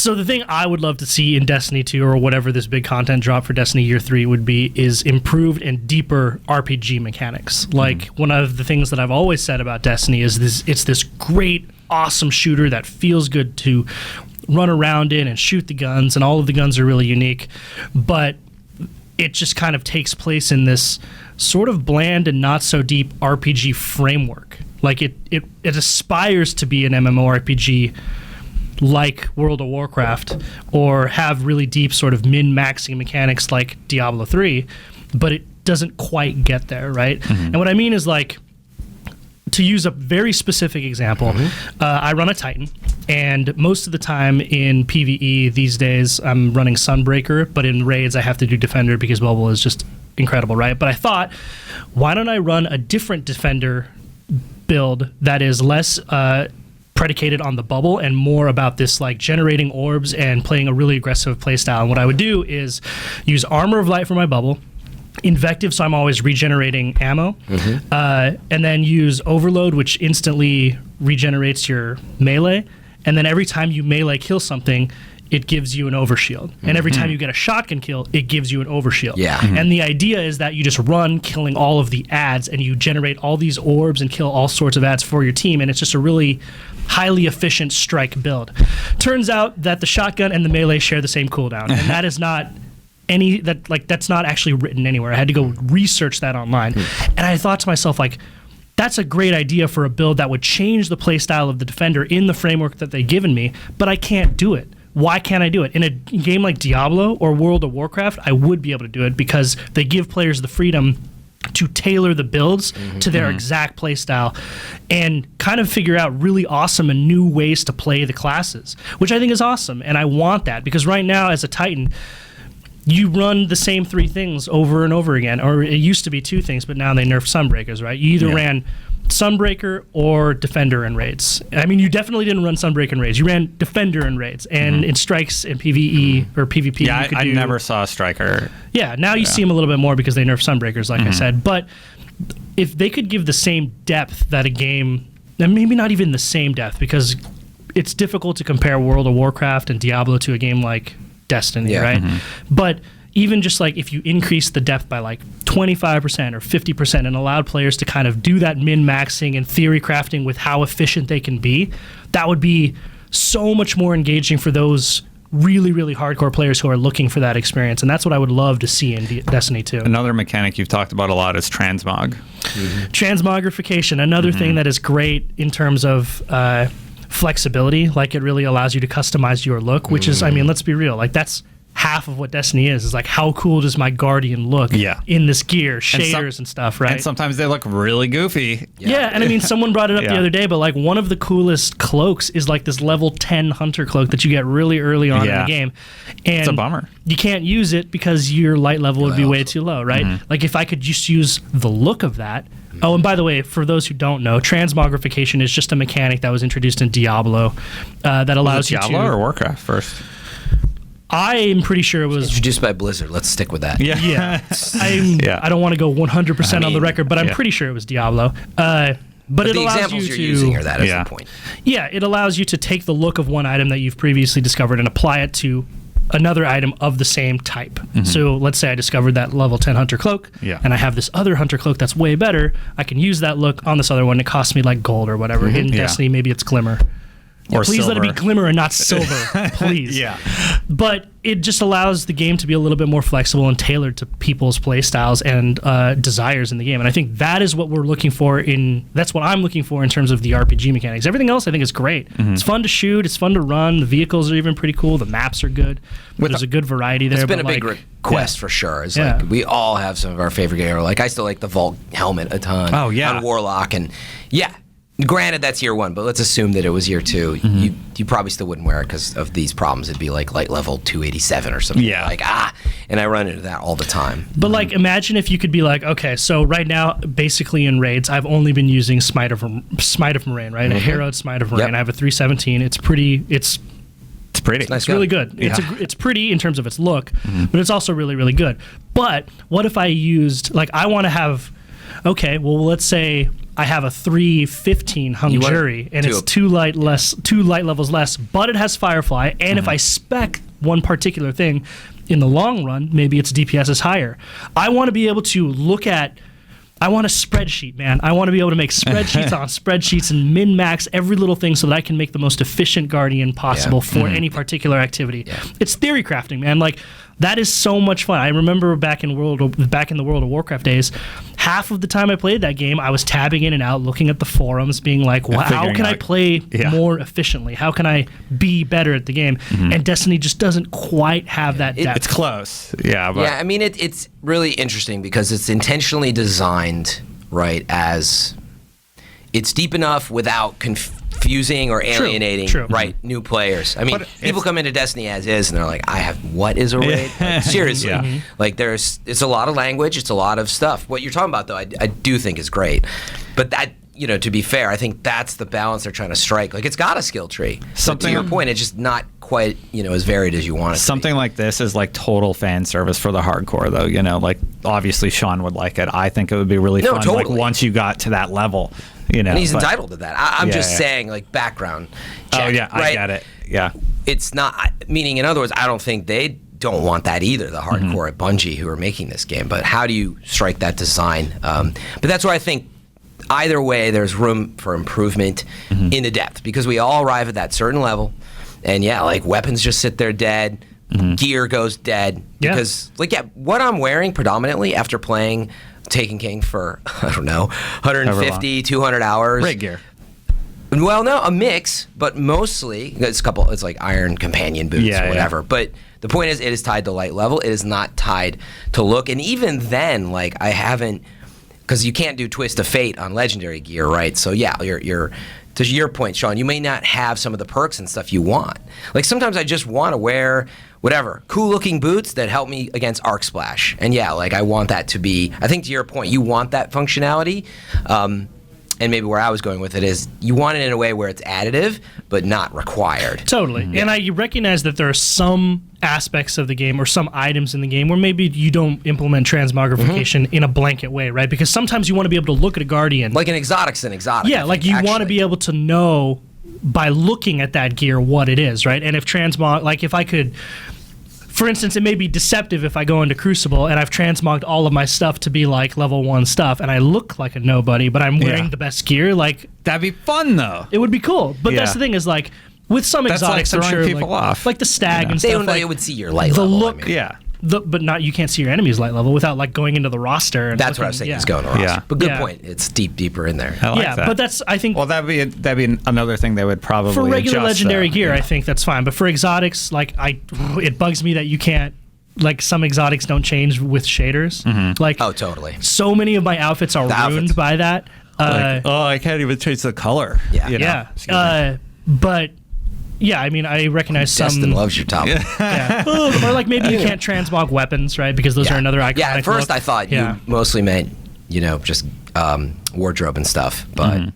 So the thing I would love to see in Destiny 2 or whatever this big content drop for Destiny Year 3 would be is improved and deeper RPG mechanics. Like one of the things that I've always said about Destiny is it's this great, awesome shooter that feels good to run around in and shoot the guns, and all of the guns are really unique, but it just kind of takes place in this sort of bland and not so deep RPG framework. Like it aspires to be an MMORPG like World of Warcraft, or have really deep sort of min-maxing mechanics like Diablo 3, but it doesn't quite get there, right? And what I mean is, like, to use a very specific example, I run a Titan, and most of the time in PvE these days I'm running Sunbreaker, but in raids I have to do Defender because mobile is just incredible, right? But I thought, why don't I run a different Defender build that is less predicated on the bubble and more about this, like, generating orbs and playing a really aggressive playstyle. And what I would do is use Armor of Light for my bubble, Invective, so I'm always regenerating ammo, and then use Overload, which instantly regenerates your melee, and then every time you melee kill something, it gives you an overshield. And every time you get a shotgun kill, it gives you an overshield. And the idea is that you just run killing all of the adds, and you generate all these orbs and kill all sorts of adds for your team, and it's just a really highly efficient strike build. Turns out that the shotgun and the melee share the same cooldown, and that is not that's not actually written anywhere. I had to go research that online. And I thought to myself, like, that's a great idea for a build that would change the playstyle of the Defender in the framework that they've given me, but I can't do it. Why can't I do it? In a game like Diablo or World of Warcraft, I would be able to do it because they give players the freedom to tailor the builds to their exact playstyle and kind of figure out really awesome and new ways to play the classes, which I think is awesome. And I want that because right now as a Titan, you run the same three things over and over again, or it used to be two things, but now they nerfed Sunbreakers, right? You either ran Sunbreaker or Defender in raids. I mean, you definitely didn't run Sunbreaker in raids. You ran Defender in raids, and in strikes and PvE or PvP. Yeah, I never saw a striker. Yeah, now you see them a little bit more because they nerfed Sunbreakers, like I said. But if they could give the same depth that a game, and maybe not even the same depth, because it's difficult to compare World of Warcraft and Diablo to a game like Destiny, right? But even just like if you increase the depth by like 25% or 50% and allowed players to kind of do that min-maxing and theory crafting with how efficient they can be, that would be so much more engaging for those really, really hardcore players who are looking for that experience. And that's what I would love to see in Destiny 2. Another mechanic you've talked about a lot is transmog. Transmogrification, another thing that is great in terms of flexibility. Like, it really allows you to customize your look, which is, I mean, let's be real, like that's half of what Destiny is like, how cool does my Guardian look in this gear, shaders and stuff, right? And sometimes they look really goofy. Yeah, and I mean, someone brought it up the other day, but like one of the coolest cloaks is like this level 10 hunter cloak that you get really early on in the game. And it's a bummer. You can't use it because your light level would be way too low, right? Like if I could just use the look of that. Oh, and by the way, for those who don't know, transmogrification is just a mechanic that was introduced in Diablo that allows you to... Diablo or Warcraft first? I'm pretty sure it was introduced by Blizzard. Let's stick with that. I don't want to go 100% on the record, but I'm pretty sure it was Diablo. But it the allows examples you you're to, using are that as the point. Yeah, it allows you to take the look of one item that you've previously discovered and apply it to another item of the same type. So let's say I discovered that level 10 hunter cloak, and I have this other hunter cloak that's way better. I can use that look on this other one. It costs me like gold or whatever. In Destiny, maybe it's glimmer. Or please silver. let it be glimmer and not silver, please. But it just allows the game to be a little bit more flexible and tailored to people's play styles and desires in the game. And I think that is what we're looking for that's what I'm looking for in terms of the RPG mechanics. Everything else I think is great. It's fun to shoot, it's fun to run, the vehicles are even pretty cool, the maps are good. There's a good variety there. It's been a big request for sure. It's like we all have some of our favorite gear. Like I still like the Vault helmet a ton. Oh yeah. On Warlock and granted, that's year one, but let's assume that it was year two. You probably still wouldn't wear it because of these problems. It'd be like light level 287 or something. And I run into that all the time. But like, imagine if you could be like, okay, so right now, basically in raids, I've only been using Smite of Moraine, right? A Harrowed Smite of Moraine. I have a 317. It's pretty. It's pretty. It's really good. It's pretty in terms of its look, but it's also really, really good. But what if I used, like, I want to have okay, well, let's say I have a 315 hung jury, and it's two light levels less, but it has Firefly, and if I spec one particular thing, in the long run, maybe its DPS is higher. I want to be able to look at, I want a spreadsheet, man. I want to be able to make spreadsheets on spreadsheets and min-max every little thing so that I can make the most efficient Guardian possible for any particular activity. Yeah. It's theory crafting, man. Like, that is so much fun. I remember back in the World of Warcraft days, half of the time I played that game, I was tabbing in and out, looking at the forums, being like, wow, how can I play more efficiently? How can I be better at the game? And Destiny just doesn't quite have that depth. It's close. Yeah. But yeah, I mean, it's really interesting because it's intentionally designed, right, as it's deep enough without confusing or alienating new players. I mean, people come into Destiny as is and they're like, what is a raid? Like, seriously. Like, it's a lot of language, it's a lot of stuff. What you're talking about, though, I do think is great. But that, to be fair, I think that's the balance they're trying to strike. Like, it's got a skill tree. To your point, it's just not quite, as varied as you want it to be. Something like this is like total fan service for the hardcore, though. Like, obviously Sean would like it. I think it would be really fun. Totally. Like, once you got to that level. And he's entitled to that. I'm just saying, like, background check. Oh, yeah, right? I get it. Yeah. It's not, meaning, in other words, I don't think they don't want that either, the hardcore at Bungie who are making this game. But how do you strike that design? But that's where I think either way there's room for improvement in the depth, because we all arrive at that certain level. And, like, weapons just sit there dead. Gear goes dead. Because, what I'm wearing predominantly after playing Taken King for, I don't know, 150, 200 hours. Raid gear. Well, no, a mix, but mostly, it's like iron companion boots or whatever. Yeah. But the point is, it is tied to light level. It is not tied to look. And even then, like, I haven't, because you can't do Twist of Fate on legendary gear, right? So, you're to your point, Sean, you may not have some of the perks and stuff you want. Like, sometimes I just want to wear whatever, cool-looking boots that help me against Arc Splash. And like, I want that to be, I think to your point, you want that functionality. And maybe where I was going with it is you want it in a way where it's additive, but not required. Totally. And you recognize that there are some aspects of the game or some items in the game where maybe you don't implement transmogrification in a blanket way, right? Because sometimes you want to be able to look at a Guardian. Like an exotic's an exotic. Yeah, like you want to be able to know by looking at that gear what it is, right? And if transmog, like if I could, for instance, it may be deceptive if I go into Crucible and I've transmogged all of my stuff to be like level 1 stuff and I look like a nobody, but I'm wearing the best gear. Like, that'd be fun though. It would be cool. But that's the thing is, like, with some exotics, like I'm sure, people off. like the stag and they stuff. Don't know, like, you would see your light level. The look, but not, you can't see your enemy's light level without like going into the roster. And that's what I was saying. Is going to roster. Yeah. But good point. It's deeper in there. I like that. But that's, I think. Well, that'd be another thing they would probably for regular adjust, legendary gear. I think that's fine. But for exotics, like it bugs me that you can't. Like, some exotics don't change with shaders. Like, oh, totally. So many of my outfits are ruined by that. I can't even change the color. Yeah. But yeah, I mean, I recognize Destin loves your top. Or like maybe you can't transmog weapons, right? Because those are another iconic. Yeah. At first, look. I thought you mostly meant just wardrobe and stuff, but.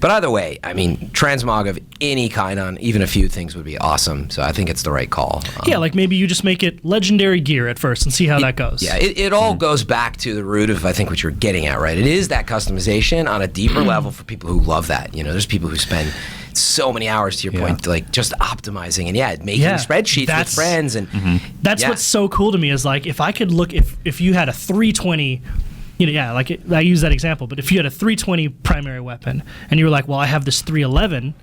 But either way, I mean, transmog of any kind on even a few things would be awesome. So I think it's the right call. Like maybe you just make it legendary gear at first and see how that goes. Yeah, it all goes back to the root of, I think, what you're getting at, right? It is that customization on a deeper level for people who love that. There's people who spend so many hours, to your point, like just optimizing and making spreadsheets with friends. And that's what's so cool to me is, like, if I could look, if you had a 320... I use that example, but if you had a 320 primary weapon and you were like, well, I have this 311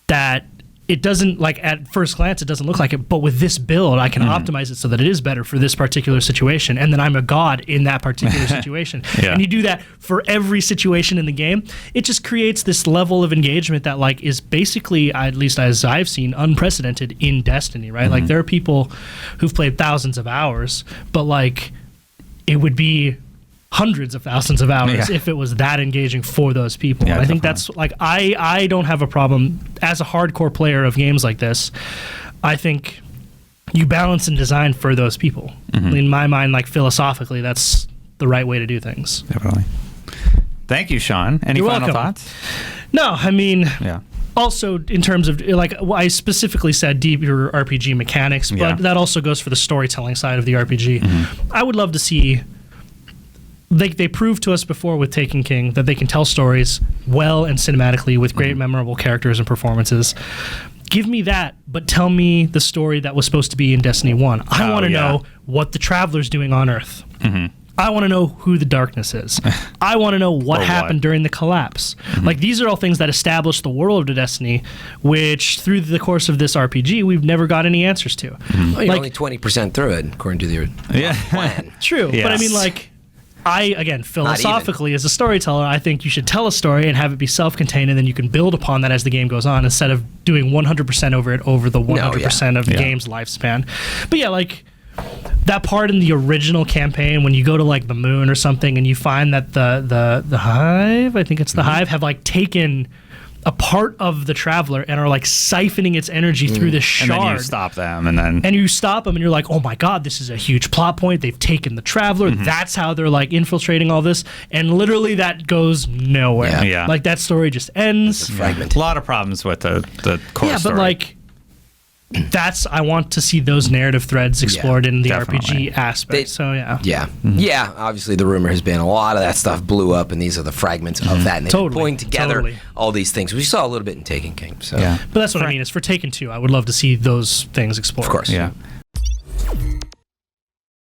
that it doesn't, like, at first glance, it doesn't look like it, but with this build, I can optimize it so that it is better for this particular situation, and then I'm a god in that particular situation. And you do that for every situation in the game, it just creates this level of engagement that, like, is basically, at least as I've seen, unprecedented in Destiny, right? Like, there are people who've played thousands of hours, but, like, it would be hundreds of thousands of hours if it was that engaging for those people. And I think that's, like, I don't have a problem as a hardcore player of games like this. I think you balance and design for those people. In my mind, like, philosophically, that's the right way to do things. Definitely. Thank you, Sean. Any final thoughts? No, I mean, also in terms of, like, I specifically said deeper RPG mechanics, but that also goes for the storytelling side of the RPG. I would love to see they proved to us before with Taken King that they can tell stories well and cinematically with great memorable characters and performances. Give me that, but tell me the story that was supposed to be in Destiny 1. I want to know what the Traveler's doing on Earth. I want to know who the Darkness is. I want to know what happened during the collapse. Like, these are all things that establish the world of Destiny, which through the course of this RPG, we've never got any answers to. Well, you're only 20% through it, according to the plan. True, but I mean, like, again, philosophically, as a storyteller, I think you should tell a story and have it be self-contained, and then you can build upon that as the game goes on, instead of doing 100% over it over the 100% of the game's lifespan. But yeah, like, that part in the original campaign when you go to like the moon or something and you find that the Hive, I think it's the Hive, have like taken a part of the Traveler and are like siphoning its energy through this shard. And then you stop them, and you stop them, and you're like, oh my god, this is a huge plot point. They've taken the Traveler. That's how they're like infiltrating all this, and literally that goes nowhere. Yeah. Like, that story just ends. Fragmented. a lot of problems with the core story. But like, I want to see those narrative threads explored in the definitely. RPG aspect. Yeah, obviously the rumor has been a lot of that stuff blew up, and these are the fragments of that, and they're pulling together all these things. We saw a little bit in Taken King. So. But that's what I mean. Is for Taken 2, I would love to see those things explored. Of course. Yeah.